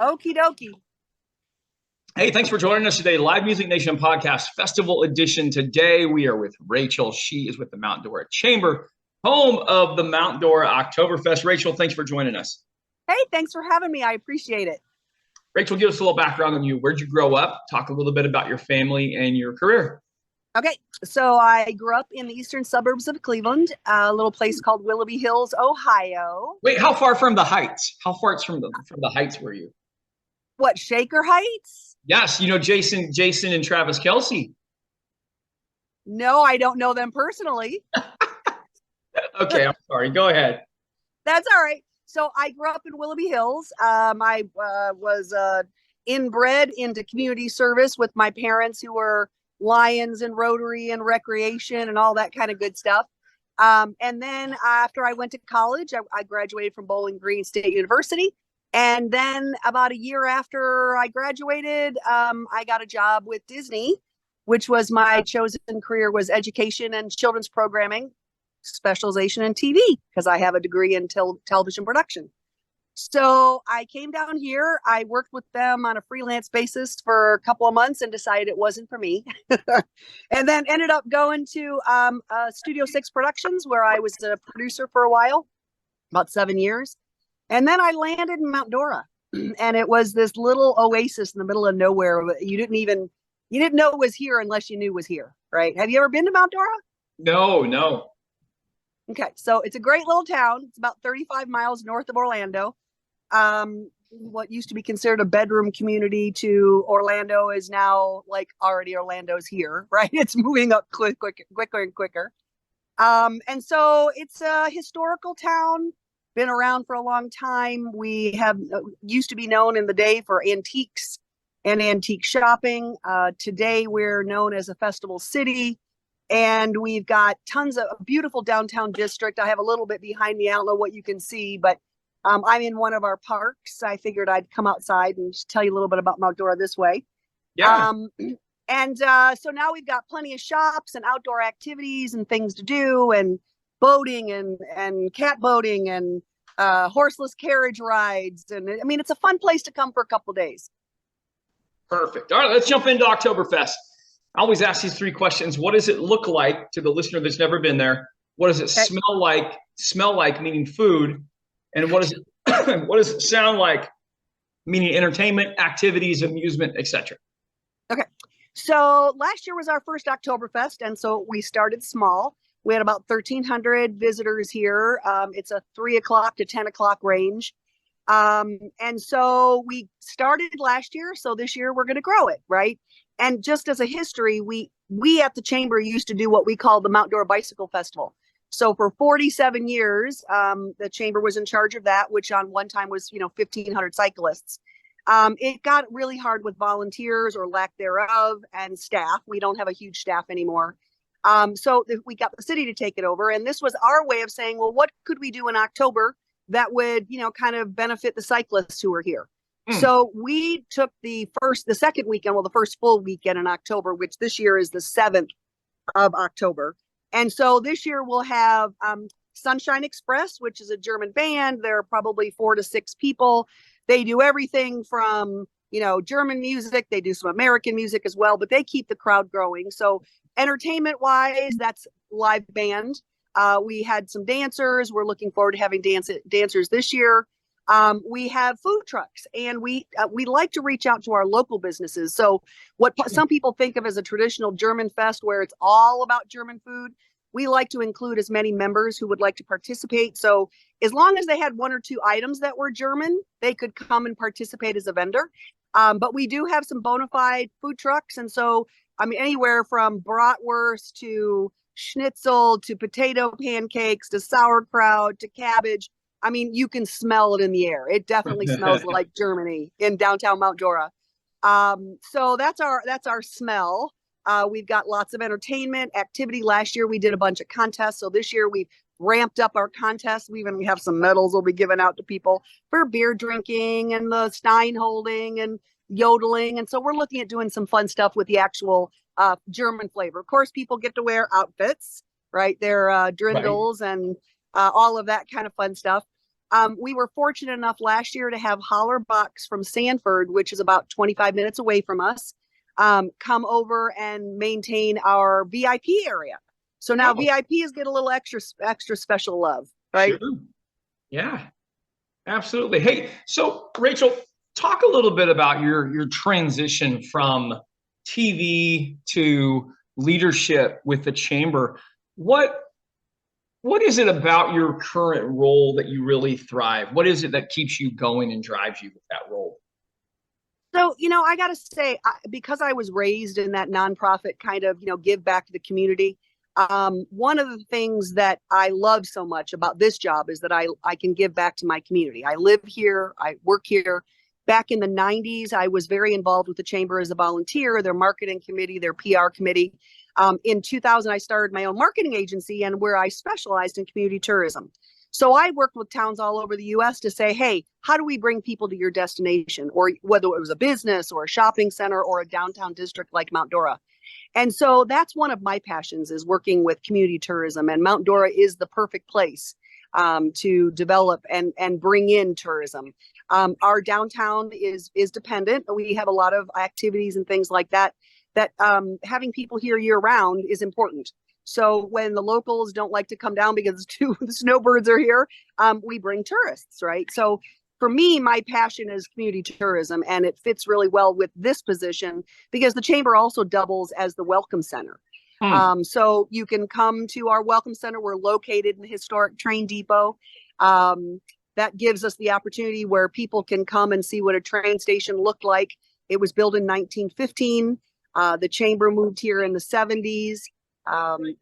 Okie dokie. Hey, thanks for joining us today. Live Music Nation podcast, festival edition. Today we are with Rachel. She is with the Mount Dora Chamber, home of the Mount Dora Oktoberfest. Rachel, thanks for joining us. Hey, thanks for having me. I appreciate it. Rachel, give us a little background on you. Where'd you grow up? Talk a little bit about your family and your career. Okay, so I grew up in the eastern suburbs of Cleveland, a little place called Willoughby Hills, Ohio. Wait, how far from the Heights? How far from the Heights were you? What, Shaker Heights? Yes, you know Jason and Travis Kelce. No, I don't know them personally. Okay, I'm sorry. Go ahead. That's all right. So I grew up in Willoughby Hills. I was inbred into community service with my parents, who were Lions and Rotary and Recreation and all that kind of good stuff. And then after I went to college, I graduated from Bowling Green State University. And then about a year after I graduated, I got a job with Disney, which was my chosen career, was education and children's programming, specialization in TV, because I have a degree in television production. So I came down here. I worked with them on a freelance basis for a couple of months and decided it wasn't for me. And then ended up going to Studio 6 Productions, where I was a producer for a while, about 7 years. And then I landed in Mount Dora. And it was this little oasis in the middle of nowhere. You didn't know it was here unless you knew it was here, right? Have you ever been to Mount Dora? No. Okay, so it's a great little town. It's about 35 miles north of Orlando. What used to be considered a bedroom community to Orlando is now like already Orlando's here, right? It's moving up quicker and quicker. And so it's a historical town, been around for a long time. We have used to be known in the day for antiques and antique shopping. Today we're known as a festival city. And we've got tons of beautiful downtown district. I have a little bit behind me. I don't know what you can see, but I'm in one of our parks. I figured I'd come outside and just tell you a little bit about Mount Dora this way. Yeah. So now we've got plenty of shops and outdoor activities and things to do, and boating and cat boating and horseless carriage rides. And I mean, it's a fun place to come for a couple of days. Perfect. All right, let's jump into Oktoberfest. I always ask these three questions. What does it look like to the listener that's never been there? What does it smell like? Smell like, meaning food. And what does it sound like, meaning entertainment, activities, amusement, etc. Okay. So last year was our first Oktoberfest, and so we started small. We had about 1,300 visitors here. It's a 3 o'clock to 10 o'clock range. And so we started last year. So this year we're going to grow it, right? And just as a history, we at the Chamber used to do what we call the Mount Dora Bicycle Festival. So for 47 years, the Chamber was in charge of that, which on one time was, 1,500 cyclists. It got really hard with volunteers or lack thereof and staff. We don't have a huge staff anymore. So we got the city to take it over. And this was our way of saying, well, what could we do in October that would, kind of benefit the cyclists who are here? So we took the second weekend, the first full weekend in October, which this year is the 7th of October. And so this year we'll have Sunshine Express, which is a German band. There are probably 4 to 6 people. They do everything from, German music. They do some American music as well, but they keep the crowd growing. So entertainment wise, that's live band. We had some dancers. We're looking forward to having dancers this year. We have food trucks, and we like to reach out to our local businesses. So what some people think of as a traditional German fest, where it's all about German food, we like to include as many members who would like to participate. So as long as they had 1 or 2 items that were German, they could come and participate as a vendor. But we do have some bona fide food trucks. And so, anywhere from bratwurst to schnitzel to potato pancakes to sauerkraut to cabbage. You can smell it in the air. It definitely smells like Germany in downtown Mount Dora. So that's our smell. We've got lots of entertainment activity. Last year we did a bunch of contests. So this year we've ramped up our contests. We have some medals we'll be giving out to people for beer drinking and the stein holding and yodeling. And so we're looking at doing some fun stuff with the actual German flavor. Of course, people get to wear outfits, right? They're drindles and all of that kind of fun stuff. We were fortunate enough last year to have Hollerbox from Sanford, which is about 25 minutes away from us, come over and maintain our VIP area. So now VIPs get a little extra special love, right? Sure. Yeah, absolutely. Hey, so Rachel, talk a little bit about your transition from TV to leadership with the chamber. What is it about your current role that you really thrive? What is it that keeps you going and drives you with that role? So, I got to say, because I was raised in that nonprofit kind of, give back to the community. One of the things that I love so much about this job is that I can give back to my community. I live here, I work here. Back in the 90s, I was very involved with the chamber as a volunteer, their marketing committee, their PR committee. In 2000, I started my own marketing agency and where I specialized in community tourism. So I worked with towns all over the US to say, hey, how do we bring people to your destination? Or whether it was a business or a shopping center or a downtown district like Mount Dora. And so that's one of my passions, is working with community tourism. And Mount Dora is the perfect place to develop and bring in tourism. Our downtown is dependent. We have a lot of activities and things like that having people here year round is important. So when the locals don't like to come down because the snowbirds are here, we bring tourists, right? So for me, my passion is community tourism, and it fits really well with this position because the chamber also doubles as the welcome center. So you can come to our welcome center. We're located in the historic train depot. That gives us the opportunity where people can come and see what a train station looked like. It was built in 1915. The chamber moved here in the 70s.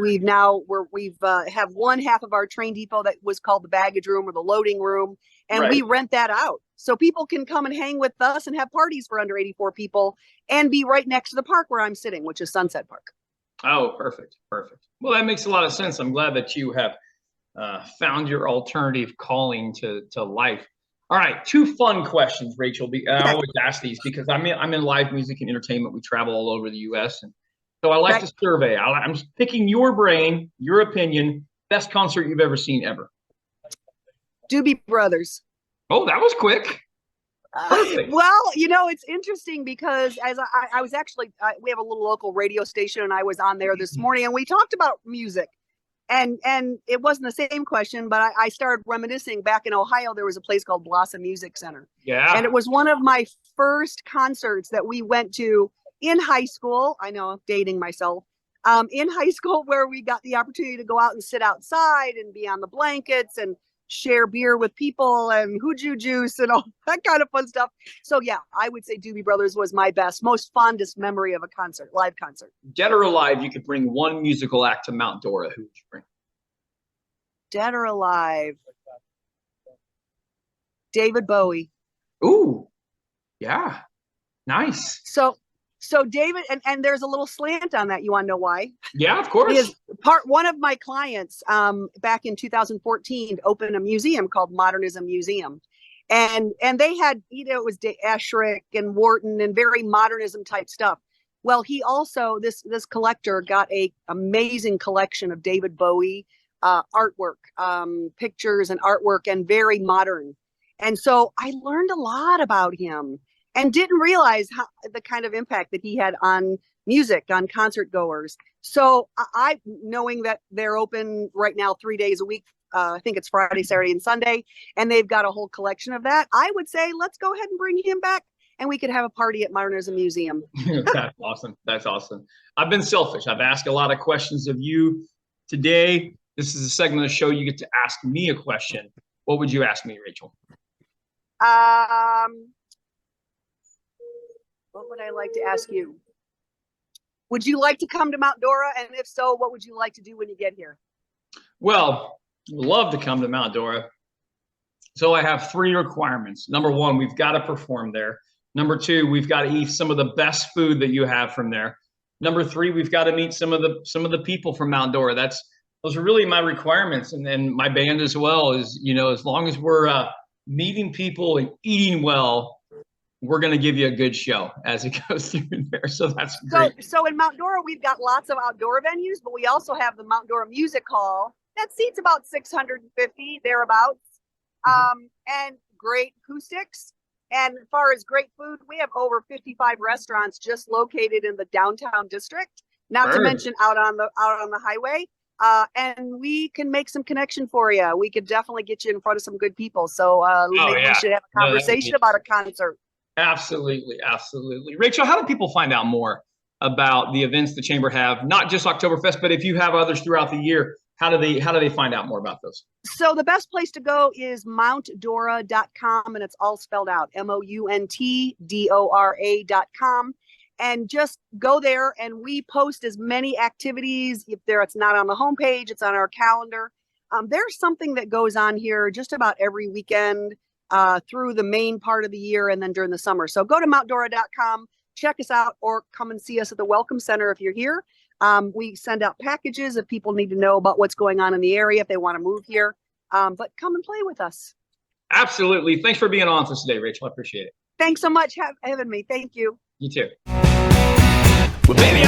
We've have one half of our train depot that was called the baggage room or the loading room, and we rent that out so people can come and hang with us and have parties for under 84 people and be right next to the park where I'm sitting, which is Sunset Park. Oh, perfect. Well, that makes a lot of sense. I'm glad that you have found your alternative calling to life. All right, two fun questions, Rachel. I always ask these because I'm in live music and entertainment. We travel all over the U.S. and so I like to survey. I'm picking your brain, your opinion. Best concert you've ever seen ever? Doobie Brothers. Oh, that was quick. Perfect. Well, it's interesting because as I was actually, we have a little local radio station, and I was on there this morning, and we talked about music. And it wasn't the same question, but I started reminiscing. Back in Ohio, there was a place called Blossom Music Center. Yeah. And it was one of my first concerts that we went to in high school. I know I'm dating myself. In high school, where we got the opportunity to go out and sit outside and be on the blankets and share beer with people and hooju juice and all that kind of fun stuff. So yeah, I would say Doobie Brothers was my most fondest memory of a concert, live concert. Dead or alive, you could bring one musical act to Mount Dora. Who would you bring? Dead or alive? David Bowie. Ooh, yeah, nice. So David, and there's a little slant on that. You want to know why? Yeah, of course. Because one of my clients back in 2014 opened a museum called Modernism Museum. And they had, it was Esherick and Wharton and very modernism type stuff. Well, he also, this collector got a amazing collection of David Bowie artwork, pictures and artwork, and very modern. And so I learned a lot about him and didn't realize the kind of impact that he had on music, on concert goers. So knowing that they're open right now 3 days a week, I think it's Friday, Saturday, and Sunday, and they've got a whole collection of that, I would say, let's go ahead and bring him back, and we could have a party at Modernism Museum. That's awesome. I've been selfish. I've asked a lot of questions of you today. This is a segment of the show you get to ask me a question. What would you ask me, Rachel? What would I like to ask you? Would you like to come to Mount Dora? And if so, what would you like to do when you get here? Well, I'd love to come to Mount Dora. So I have 3 requirements. Number 1, we've got to perform there. Number 2, we've got to eat some of the best food that you have from there. Number 3, we've got to meet some of the people from Mount Dora. Those are really my requirements. And then my band as well is, as long as we're meeting people and eating well, we're going to give you a good show as it goes through there. So that's great. So in Mount Dora, we've got lots of outdoor venues, but we also have the Mount Dora Music Hall that seats about 650 thereabouts. and great acoustics. And as far as great food, we have over 55 restaurants just located in the downtown district, not to mention out on the highway. And we can make some connection for you. We could definitely get you in front of some good people. So maybe we should have a conversation about a concert. Absolutely, absolutely. Rachel, how do people find out more about the events the Chamber have, not just Oktoberfest, but if you have others throughout the year, how do they find out more about those? So the best place to go is mountdora.com, and it's all spelled out, MOUNTDORA.com. And just go there, and we post as many activities. If it's not on the homepage, it's on our calendar. There's something that goes on here just about every weekend through the main part of the year and then during the summer. So go to mountdora.com, check us out, or come and see us at the Welcome Center if you're here. We send out packages if people need to know about what's going on in the area, if they want to move here. But come and play with us. Absolutely. Thanks for being on with us today, Rachel. I appreciate it. Thanks so much for having me. Thank you. You too. Well, baby,